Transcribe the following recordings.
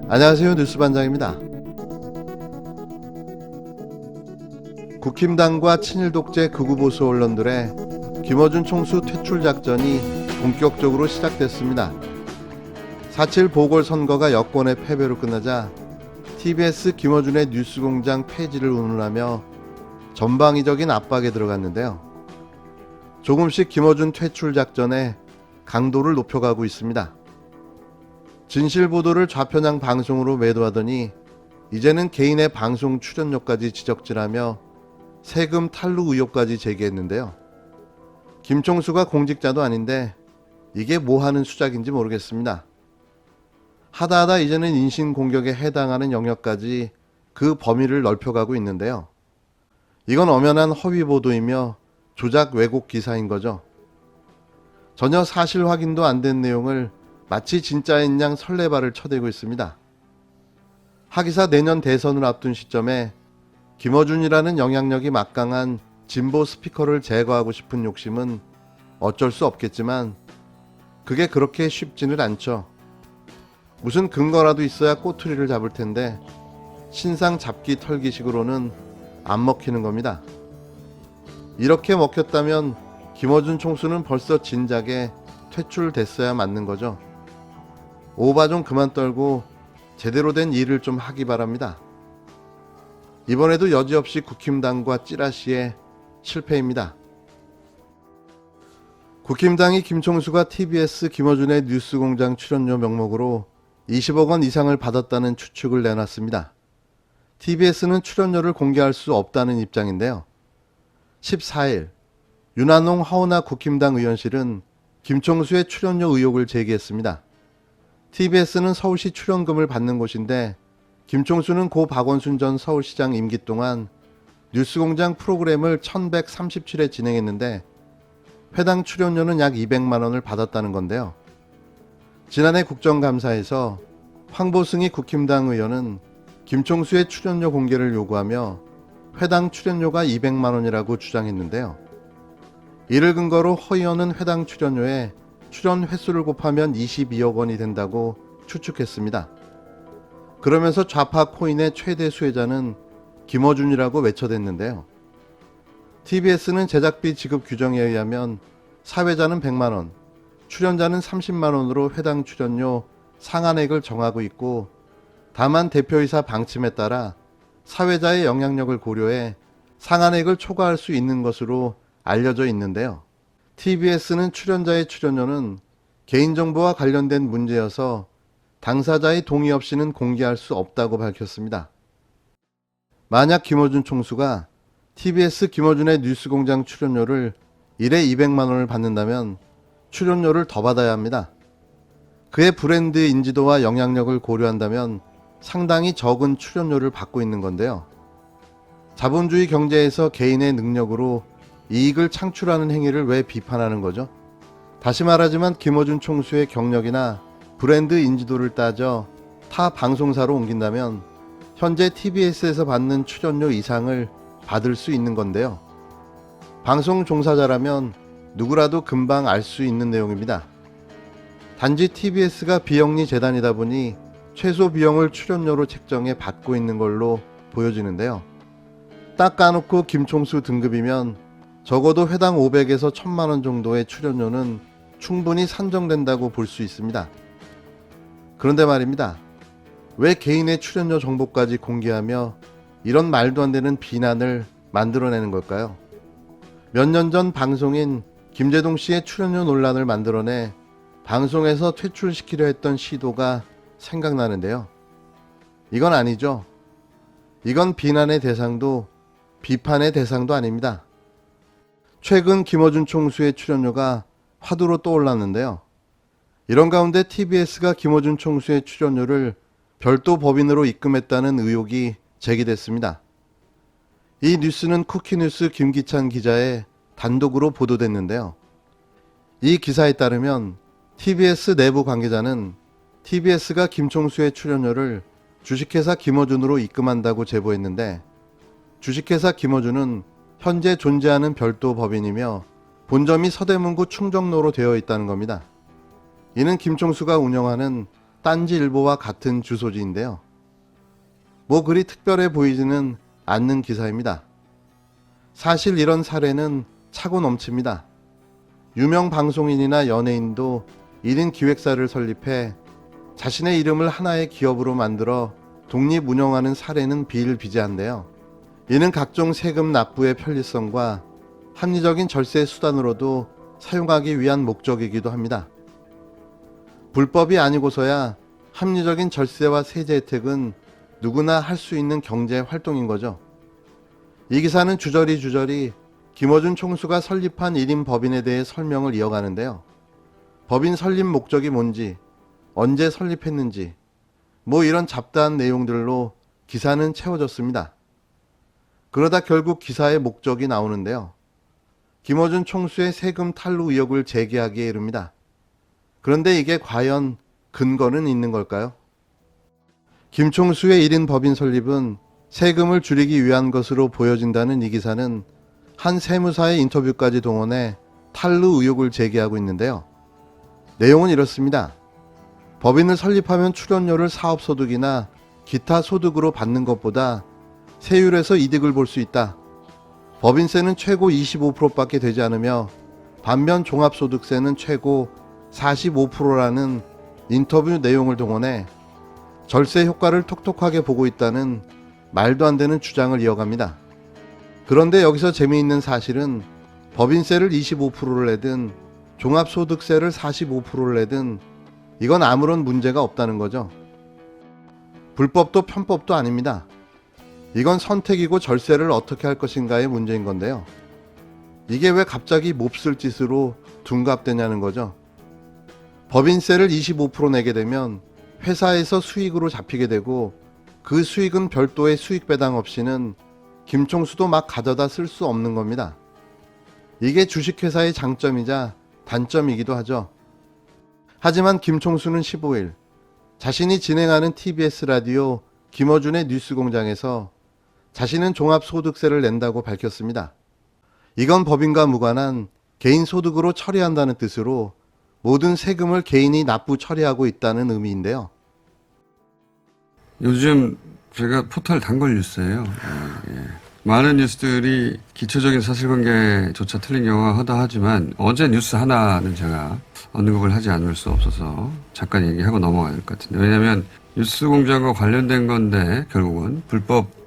안녕하세요. 뉴스반장입니다. 국힘당과 친일 독재 극우보수 언론들의 김어준 총수 퇴출 작전이 본격적으로 시작됐습니다. 4.7 보궐선거가 여권의 패배로 끝나자 TBS 김어준의 뉴스공장 폐지를 운운하며 전방위적인 압박에 들어갔는데요. 조금씩 김어준 퇴출 작전에 강도를 높여가고 있습니다. 진실보도를 좌편향 방송으로 매도하더니 이제는 개인의 방송 출연료까지 지적질하며 세금 탈루 의혹까지 제기했는데요. 김총수가 공직자도 아닌데 이게 뭐하는 수작인지 모르겠습니다. 하다하다 이제는 인신공격에 해당하는 영역까지 그 범위를 넓혀가고 있는데요. 이건 엄연한 허위보도이며 조작 왜곡 기사인 거죠. 전혀 사실 확인도 안 된 내용을 마치 진짜인 양 설레발을 쳐대고 있습니다. 하기사 내년 대선을 앞둔 시점에 김어준이라는 영향력이 막강한 진보 스피커를 제거하고 싶은 욕심은 어쩔 수 없겠지만 그게 그렇게 쉽지는 않죠. 무슨 근거라도 있어야 꼬투리를 잡을 텐데 신상 잡기 털기식으로는 안 먹히는 겁니다. 이렇게 먹혔다면 김어준 총수는 벌써 진작에 퇴출됐어야 맞는 거죠. 오바 좀 그만 떨고 제대로 된 일을 좀 하기 바랍니다. 이번에도 여지없이 국힘당과 찌라시에 실패입니다. 국힘당이 김총수가 TBS 김어준의 뉴스공장 출연료 명목으로 20억 원 이상을 받았다는 추측을 내놨습니다. TBS는 출연료를 공개할 수 없다는 입장인데요. 14일 윤한홍 하오나 국힘당 의원실은 김총수의 출연료 의혹을 제기했습니다. TBS는 서울시 출연금을 받는 곳인데 김총수는 고 박원순 전 서울시장 임기 동안 뉴스공장 프로그램을 1137회 진행했는데 회당 출연료는 약 200만 원을 받았다는 건데요. 지난해 국정감사에서 황보승희 국힘당 의원은 김총수의 출연료 공개를 요구하며 회당 출연료가 200만 원이라고 주장했는데요. 이를 근거로 허 의원은 회당 출연료에 출연 횟수를 곱하면 22억 원이 된다고 추측했습니다. 그러면서 좌파 코인의 최대 수혜자는 김어준이라고 외쳐댔는데요. TBS는 제작비 지급 규정에 의하면 사회자는 100만 원, 출연자는 30만 원으로 회당 출연료 상한액을 정하고 있고 다만 대표이사 방침에 따라 사회자의 영향력을 고려해 상한액을 초과할 수 있는 것으로 알려져 있는데요. TBS는 출연자의 출연료는 개인정보와 관련된 문제여서 당사자의 동의 없이는 공개할 수 없다고 밝혔습니다. 만약 김어준 총수가 TBS 김어준의 뉴스공장 출연료를 1회 200만 원을 받는다면 출연료를 더 받아야 합니다. 그의 브랜드 인지도와 영향력을 고려한다면 상당히 적은 출연료를 받고 있는 건데요. 자본주의 경제에서 개인의 능력으로 이익을 창출하는 행위를 왜 비판하는 거죠? 다시 말하지만 김어준 총수의 경력이나 브랜드 인지도를 따져 타 방송사로 옮긴다면 현재 TBS에서 받는 출연료 이상을 받을 수 있는 건데요. 방송 종사자라면 누구라도 금방 알 수 있는 내용입니다. 단지 TBS가 비영리 재단이다 보니 최소 비용을 출연료로 책정해 받고 있는 걸로 보여지는데요. 딱 까놓고 김총수 등급이면 적어도 회당 500에서 1000만 원 정도의 출연료는 충분히 산정된다고 볼 수 있습니다. 그런데 말입니다. 왜 개인의 출연료 정보까지 공개하며 이런 말도 안 되는 비난을 만들어내는 걸까요? 몇 년 전 방송인 김재동 씨의 출연료 논란을 만들어내 방송에서 퇴출시키려 했던 시도가 생각나는데요. 이건 아니죠. 이건 비난의 대상도 비판의 대상도 아닙니다. 최근 김어준 총수의 출연료가 화두로 떠올랐는데요. 이런 가운데 TBS가 김어준 총수의 출연료를 별도 법인으로 입금했다는 의혹이 제기됐습니다. 이 뉴스는 쿠키뉴스 김기찬 기자의 단독으로 보도됐는데요. 이 기사에 따르면 TBS 내부 관계자는 TBS가 김총수의 출연료를 주식회사 김어준으로 입금한다고 제보했는데 주식회사 김어준은 현재 존재하는 별도 법인이며 본점이 서대문구 충정로로 되어 있다는 겁니다. 이는 김총수가 운영하는 딴지일보와 같은 주소지인데요. 뭐 그리 특별해 보이지는 않는 기사입니다. 사실 이런 사례는 차고 넘칩니다. 유명 방송인이나 연예인도 1인 기획사를 설립해 자신의 이름을 하나의 기업으로 만들어 독립 운영하는 사례는 비일비재한데요. 이는 각종 세금 납부의 편리성과 합리적인 절세 수단으로도 사용하기 위한 목적이기도 합니다. 불법이 아니고서야 합리적인 절세와 세제 혜택은 누구나 할 수 있는 경제 활동인 거죠. 이 기사는 주저리 김어준 총수가 설립한 1인 법인에 대해 설명을 이어가는데요. 법인 설립 목적이 뭔지, 언제 설립했는지, 뭐 이런 잡다한 내용들로 기사는 채워졌습니다. 그러다 결국 기사의 목적이 나오는데요. 김어준 총수의 세금 탈루 의혹을 제기하기에 이릅니다. 그런데 이게 과연 근거는 있는 걸까요? 김 총수의 1인 법인 설립은 세금을 줄이기 위한 것으로 보여진다는 이 기사는 한 세무사의 인터뷰까지 동원해 탈루 의혹을 제기하고 있는데요. 내용은 이렇습니다. 법인을 설립하면 출연료를 사업소득이나 기타 소득으로 받는 것보다 세율에서 이득을 볼 수 있다. 법인세는 최고 25%밖에 되지 않으며 반면 종합소득세는 최고 45%라는 인터뷰 내용을 동원해 절세 효과를 톡톡하게 보고 있다는 말도 안 되는 주장을 이어갑니다. 그런데 여기서 재미있는 사실은 법인세를 25%를 내든 종합소득세를 45%를 내든 이건 아무런 문제가 없다는 거죠. 불법도 편법도 아닙니다. 이건 선택이고 절세를 어떻게 할 것인가의 문제인 건데요. 이게 왜 갑자기 몹쓸 짓으로 둔갑되냐는 거죠. 법인세를 25% 내게 되면 회사에서 수익으로 잡히게 되고 그 수익은 별도의 수익 배당 없이는 김 총수도 막 가져다 쓸 수 없는 겁니다. 이게 주식회사의 장점이자 단점이기도 하죠. 하지만 김 총수는 15일 자신이 진행하는 TBS 라디오 김어준의 뉴스공장에서 자신은 종합소득세를 낸다고 밝혔습니다. 이건 법인과 무관한 개인 소득으로 처리한다는 뜻으로 모든 세금을 개인이 납부 처리하고 있다는 의미인데요. 요즘 제가 포털 단골 뉴스예요. 많은 뉴스들이 기초적인 사실관계조차 틀린 경우가 허다하지만 어제 뉴스 하나는 제가 언급을 하지 않을 수 없어서 잠깐 얘기하고 넘어가야 될 것 같은데, 왜냐하면 뉴스공장과 관련된 건데 결국은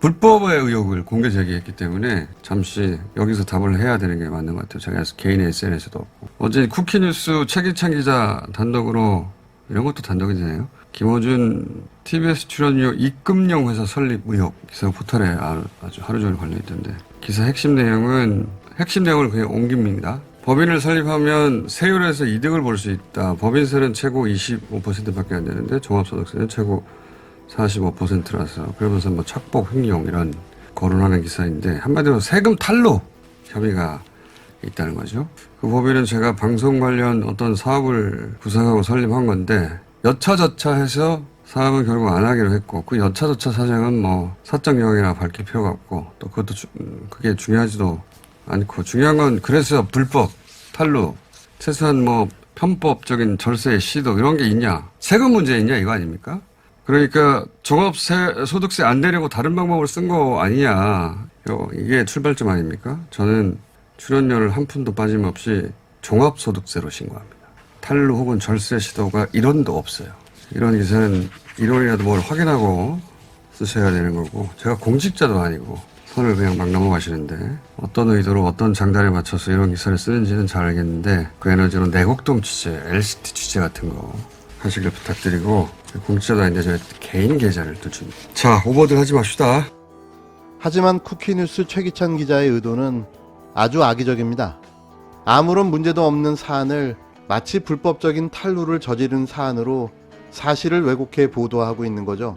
불법의 의혹을 공개 제기했기 때문에 잠시 여기서 답을 해야 되는 게 맞는 것 같아요. 제가 개인의 SNS도 없고. 어제 쿠키뉴스 최기찬 기자 단독으로, 이런 것도 단독이잖아요. 김어준 TBS 출연료 입금용 회사 설립 의혹 기사가 포털에 아주 하루 종일 걸려있던데, 기사 핵심 내용을 그냥 옮깁니다. 법인을 설립하면 세율에서 이득을 볼 수 있다. 법인세는 최고 25%밖에 안 되는데 종합소득세는 최고 45%라서 그러면서 뭐 착복 횡령 이런 거론하는 기사인데, 한마디로 세금 탈루 혐의가 있다는 거죠. 그 법인은 제가 방송 관련 어떤 사업을 구상하고 설립한 건데 여차저차 해서 사업은 결국 안 하기로 했고, 그 여차저차 사정은 뭐 사적 영역이나 밝힐 필요가 없고, 또 그것도 그게 중요하지도 않고, 중요한 건 그래서 불법 탈루, 최소한 뭐 편법적인 절세 시도 이런 게 있냐, 세금 문제 있냐 이거 아닙니까? 그러니까 종합소득세 안 내려고 다른 방법을 쓴 거 아니냐, 이게 출발점 아닙니까? 저는 출연료를 한 푼도 빠짐없이 종합소득세로 신고합니다. 탈루 혹은 절세 시도가 1원도 없어요. 이런 기사는 1원이라도 뭘 확인하고 쓰셔야 되는 거고, 제가 공직자도 아니고 선을 그냥 막 넘어가시는데 어떤 의도로 어떤 장단에 맞춰서 이런 기사를 쓰는지는 잘 알겠는데, 그 에너지로 내곡동 취재, LCT 취재 같은 거 하시길 부탁드리고, 공직자도 아닌데 제가 개인 계좌를 또 줍니다. 자, 오버들 하지 맙시다. 하지만 쿠키뉴스 최기찬 기자의 의도는 아주 악의적입니다. 아무런 문제도 없는 사안을 마치 불법적인 탈루를 저지른 사안으로 사실을 왜곡해 보도하고 있는 거죠.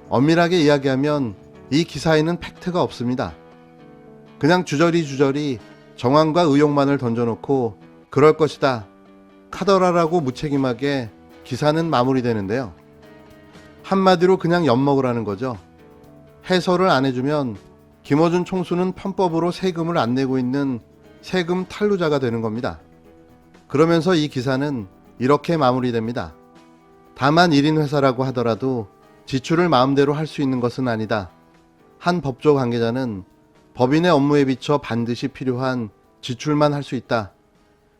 엄밀하게 이야기하면 이 기사에는 팩트가 없습니다. 그냥 주저리 정황과 의혹만을 던져놓고 그럴 것이다, 카더라라고 무책임하게 기사는 마무리되는데요. 한마디로 그냥 엿먹으라는 거죠. 해설을 안 해주면 김어준 총수는 편법으로 세금을 안 내고 있는 세금 탈루자가 되는 겁니다. 그러면서 이 기사는 이렇게 마무리됩니다. 다만 1인 회사라고 하더라도 지출을 마음대로 할 수 있는 것은 아니다. 한 법조 관계자는 법인의 업무에 비춰 반드시 필요한 지출만 할 수 있다.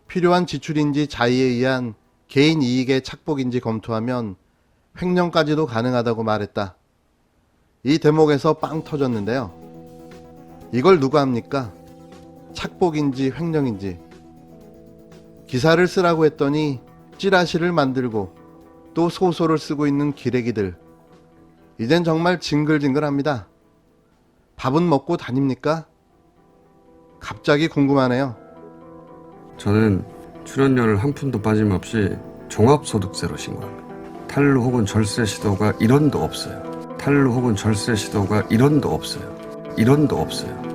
필요한 지출인지 자의에 의한 개인 이익의 착복인지 검토하면 횡령까지도 가능하다고 말했다. 이 대목에서 빵 터졌는데요. 이걸 누가 합니까? 착복인지 횡령인지. 기사를 쓰라고 했더니 찌라시를 만들고 또 소설을 쓰고 있는 기레기들. 이젠 정말 징글징글합니다. 밥은 먹고 다닙니까? 갑자기 궁금하네요. 저는 출연료를 한 푼도 빠짐없이 종합소득세로 신고합니다. 탈루 혹은 절세 시도가 1원도 없어요. 탈루 혹은 절세 시도가 1원도 없어요. 1원도 없어요.